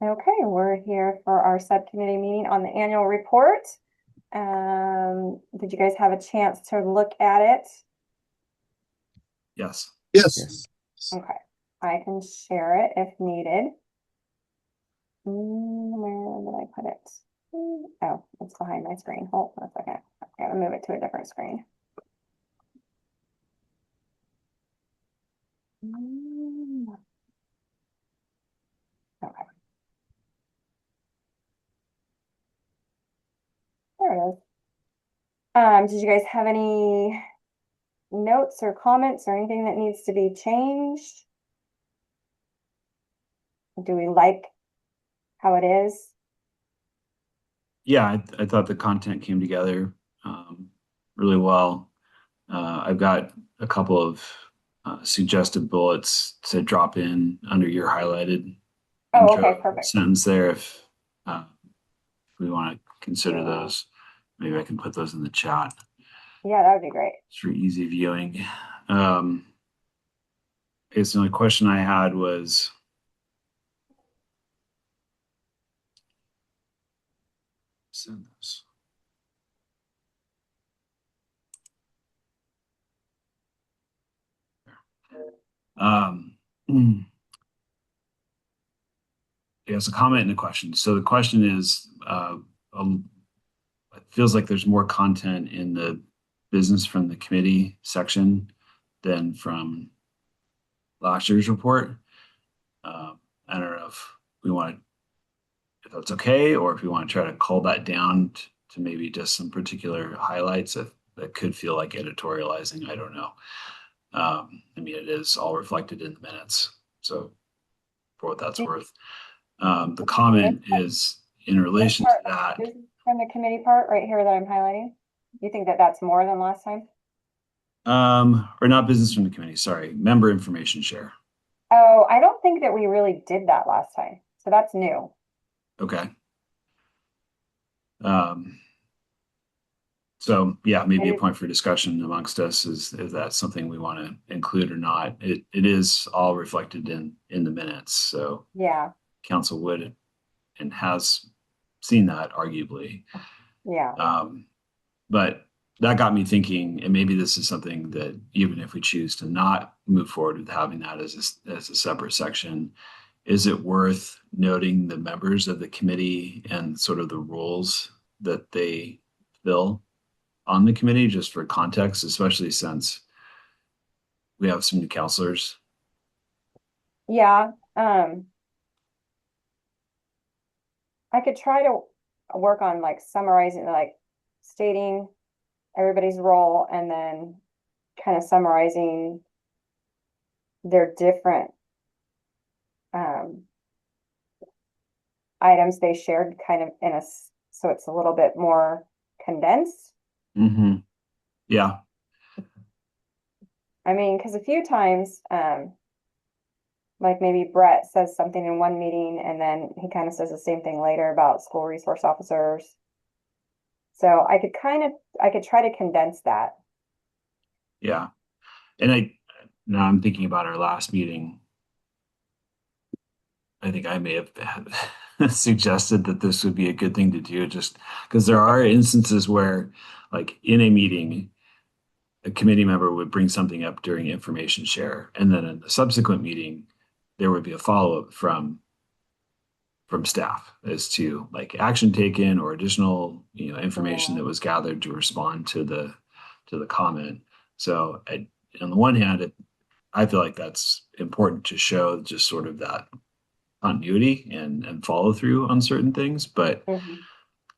Okay, we're here for our subcommittee meeting on the annual report. Did you guys have a chance to look at it? Yes. Yes. Okay, I can share it if needed. Where did I put it? Oh, it's behind my screen. Hold on a second. I gotta move it to a different screen. Okay, there it is. Did you guys have any notes or comments or anything that needs to be changed? Do we like how it is? Yeah, I thought the content came together really well. I've got a couple of suggested bullets to drop in under your highlighted Oh, okay, intro perfect. sentence there if we want to consider those. Maybe I can put those in the chat. Yeah, that would be great. It's for easy viewing. I guess the only question I had was send this. Um, yeah, it's a comment and a question. So the question is, it feels like there's more content in the business from the committee section than from last year's report. I don't know if we want to, if that's okay, or if we want to try to cull that down to maybe just some particular highlights that could feel like editorializing. I don't know. I mean, it is all reflected in the minutes. So for what that's worth, the This comment is in this relation to part, that. this is from the committee part right here that I'm highlighting. You think that that's more than last time? Or not business from the committee, sorry, member information share. Oh, I don't think that we really did that last time. So that's new. Okay. Um, so yeah, maybe a And point for discussion amongst us is if that's something we want to include or not. It is all reflected in the minutes. So yeah, council would and has seen that arguably. yeah. Um, but that got me thinking, and maybe this is something that even if we choose to not move forward with having that as a separate section, is it worth noting the members of the committee and sort of the roles that they fill on the committee, just for context, especially since we have some new counselors? Yeah. I could try to work on like summarizing, like stating everybody's role and then kind of summarizing their different um items they shared kind of so it's a little bit more condensed. Mm-hmm. Yeah. I mean, because a few times, like maybe Brett says something in one meeting and then he kind of says the same thing later about school resource officers. So I could try to condense that. Yeah. And now I'm thinking about our last meeting. I think I may have suggested that this would be a good thing to do just because there are instances where, like in a meeting, a committee member would bring something up during information share, and then in a subsequent meeting, there would be a follow-up from staff as to like action taken or additional information Yeah. that was gathered to respond to the comment. So on the one hand, I feel like that's important to show just sort of that continuity and follow through on certain things, but Mhm.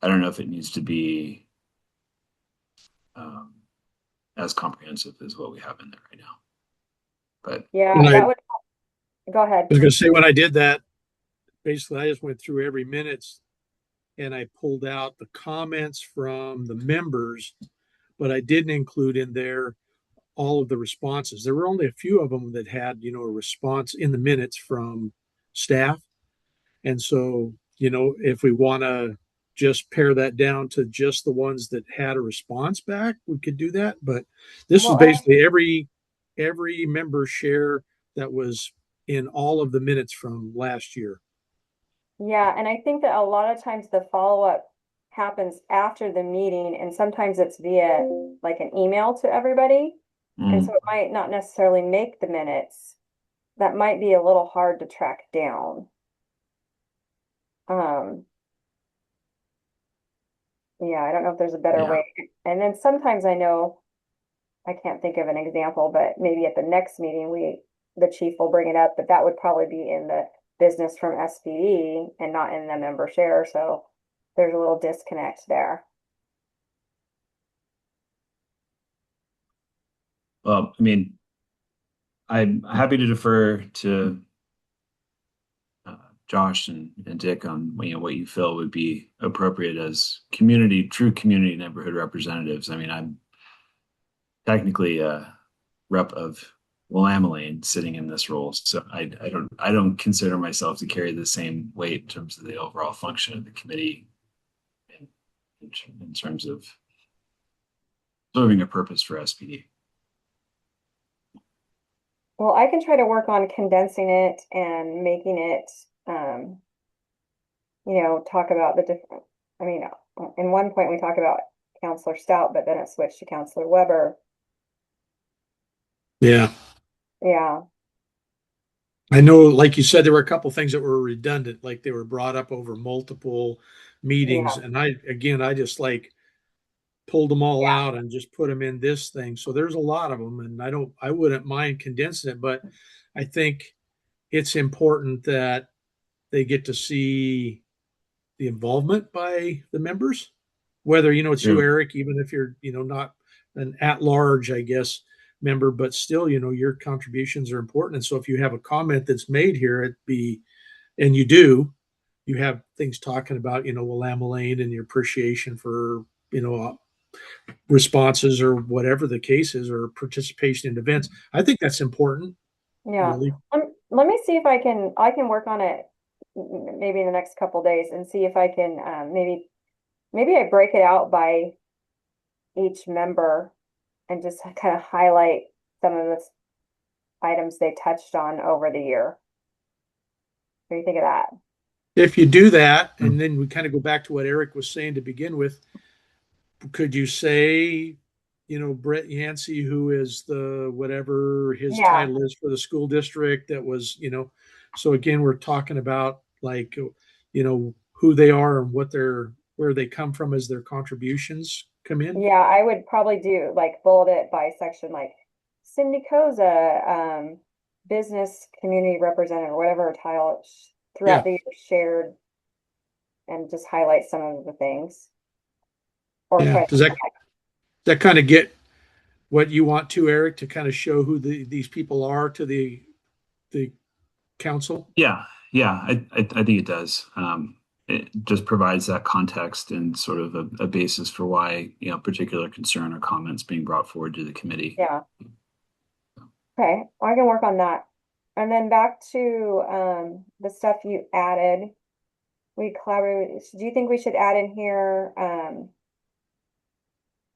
I don't know if it needs to be um, as comprehensive as what we have in there right now. But Yeah, When I that would go ahead. was going to say, when I did that, basically I just went through every minutes and I pulled out the comments from the members, but I didn't include in there all of the responses. There were only a few of them that had, a response in the minutes from staff. And so, if we want to just pare that down to just the ones that had a response back, we could do that. But this is Well, basically every member share that was in all of the minutes from last year. Yeah, and I think that a lot of times the follow-up happens after the meeting, and sometimes it's via like an email to everybody. And so Mm, it might not necessarily make the minutes. That might be a little hard to track down. Um, yeah, I don't know if there's a better yeah. way. And then sometimes I know, I can't think of an example, but maybe at the next meeting, the chief will bring it up, but that would probably be in the business from SPD and not in the member share. So there's a little disconnect there. Well, I mean, I'm happy to defer to Josh and Dick on what you feel would be appropriate as true community neighborhood representatives. I mean, I'm technically a rep of Willamette sitting in this role, so I don't consider myself to carry the same weight in terms of the overall function of the committee in, in terms of serving a purpose for SPD. Well, I can try to work on condensing it and making it, talk about the different, I mean, in one point we talk about Counselor Stout, but then it switched to Counselor Weber. Yeah. Yeah, I know, like you said, there were a couple things that were redundant, like they were brought up over multiple meetings. yeah, And I just like pulled them all yeah, out and just put them in this thing. So there's a lot of them, and I wouldn't mind condensing it, but I think it's important that they get to see the involvement by the members, whether, it's you, True. Eric, even if you're, not an at large, I guess, member, but still, your contributions are important. And so if you have a comment that's made here, and you have things talking about, Willamette Lane and your appreciation for, responses or whatever the case is, or participation in events. I think that's important, yeah. really. Let me see if I can work on it maybe in the next couple days and see if I can, maybe I break it out by each member and just kind of highlight some of the items they touched on over the year. What do you think of that? If you do that, Hmm. and then we kind of go back to what Eric was saying to begin with, could you say, Brett Yancey, who is the whatever his Yeah, title is for the school district, that was, so again, we're talking about like, who they are and where they come from as their contributions come in. yeah, I would probably do like bullet it by section, like Cindy Koza, business community representative, whatever her title throughout Yeah. the year shared, and just highlight some of the things or Yeah. try. Does that kind of get what you want to, Eric, to kind of show who these people are to the council? Yeah, yeah, I think it does. It just provides that context and sort of a basis for why, particular concern or comments being brought forward to the committee. Yeah. Okay, I can work on that. And then back to the stuff you added. We collaborated. Do you think we should add in here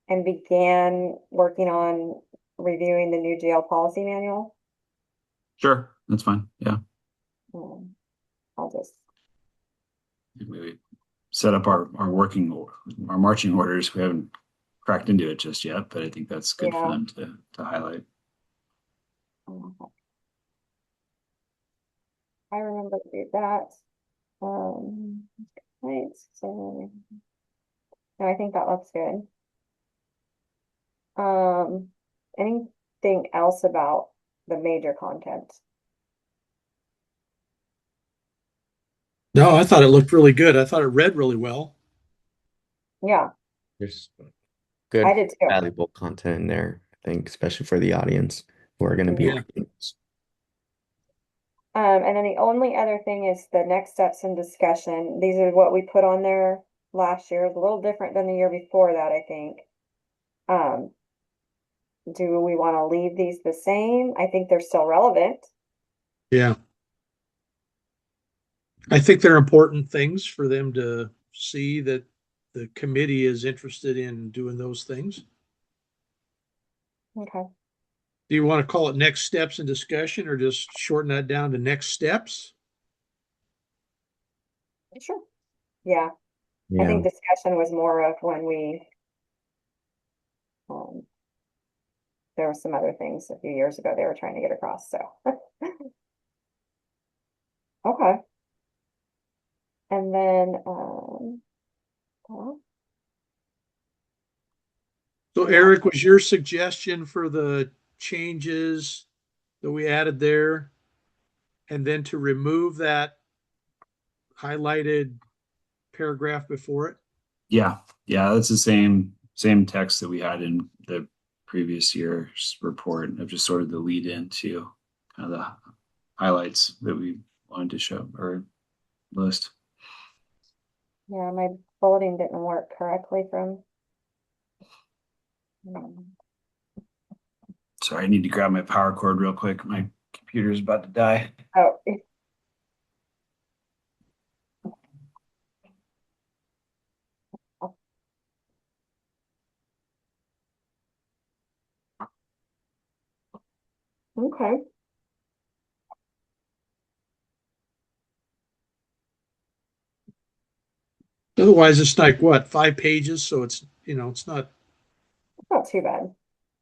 and began working on reviewing the new jail policy manual? Sure, that's fine. Yeah, Um, I'll just, we set up our marching orders. We haven't cracked into it just yet, but I think that's good for yeah. them to highlight. I remember to do that. Right, so no, I think that looks good. Um, anything else about the major content? No, I thought it looked really good. I thought it read really well. Yeah, There's I good, did too. valuable content in there, I think, especially for the audience who are going to be Mhm. Yeah. reading this. And then the only other thing is the next steps in discussion. These are what we put on there last year. It's a little different than the year before that, I think. Um, do we want to leave these the same? I think they're still relevant. Yeah. I think they're important things for them to see that the committee is interested in doing those things. Okay. Do you want to call it next steps in discussion or just shorten that down to next steps? Sure. Yeah, I Yeah. think discussion was more of when we, there were some other things a few years ago they were trying to get across, so. Okay. And then, well, So Eric, was your suggestion for the changes that we added there? And then to remove that highlighted paragraph before it? Yeah, yeah, that's the same text that we had in the previous year's report of just sort of the lead into kind of the highlights that we wanted to show or list. yeah, my bulleting didn't work correctly from. Sorry, I need to grab my power cord real quick. My computer's about to die. Oh, okay. Otherwise, it's like what, 5 pages? So it's, it's Not too bad.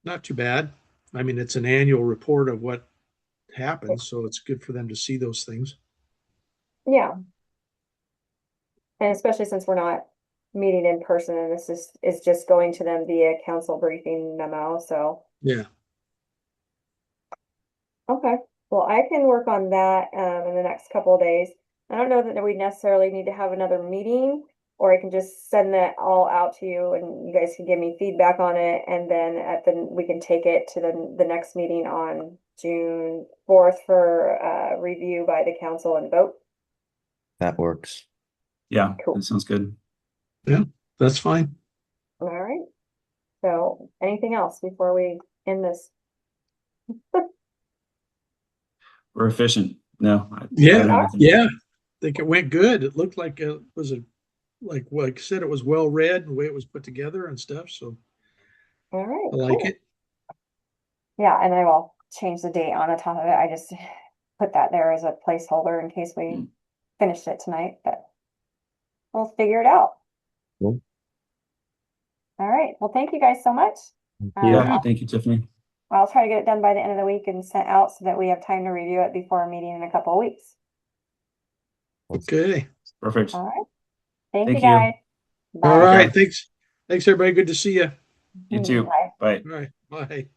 not too bad. I mean, it's an annual report of what happens, so it's good for them to see those things. Yeah. And especially since we're not meeting in person and this is just going to them via council briefing memo, so. Yeah. Okay, well, I can work on that in the next couple of days. I don't know that we necessarily need to have another meeting, or I can just send that all out to you and you guys can give me feedback on it, and then we can take it to the next meeting on June 4th for review by the council and vote. That works. Yeah, Cool. that sounds good. Yeah, that's fine. All right. So anything else before we end this? We're efficient. No, I have Yeah, everything. yeah. I think it went good. It looked like it was like I said, it was well read, the way it was put together and stuff. So All right, I like cool. it. Yeah, and I will change the date on the top of it. I just put that there as a placeholder in case we Mm. finished it tonight, but we'll figure it out. Cool. All right. Well, thank you guys so much. Thank Um, you. Yeah, thank you, Tiffany. I'll try to get it done by the end of the week and sent out so that we have time to review it before our meeting in a couple of weeks. Okay. Perfect. All right. Thank you Thank you. guys. All Bye. right. Thanks. Thanks, everybody. Good to see you. You too. Bye. Bye. All right. Bye.